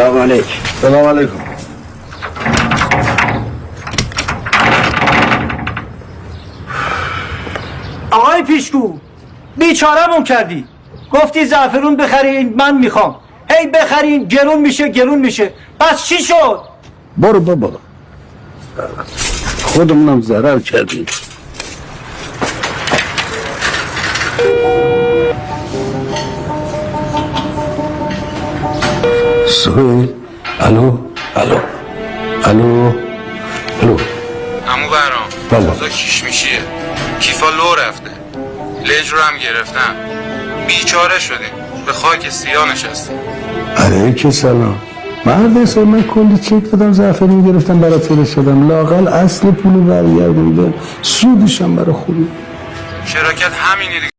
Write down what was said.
سلام علیکم. سلام علیکم. آقای پیشگو بیچاره‌مون کردی، گفتی زعفرون بخرین، من میخوام. هی بخرین گرون میشه. پس چی شد؟ برو بابا، خودمونم ضرر کردیم. سهیل. الو. عمو برام بله. اوضاع کیش میشیه، کیفا لو رفته، لج رو هم گرفتن، بیچاره شدیم، به خاک سیاه نشستیم. علیک سلام. مرد حساب من کلی چک دادم، زعفرون گرفتم برات فرستادم، لااقل اصل پولو برگردوندم، سودشم برای خوبی. شراکت همینی دیگه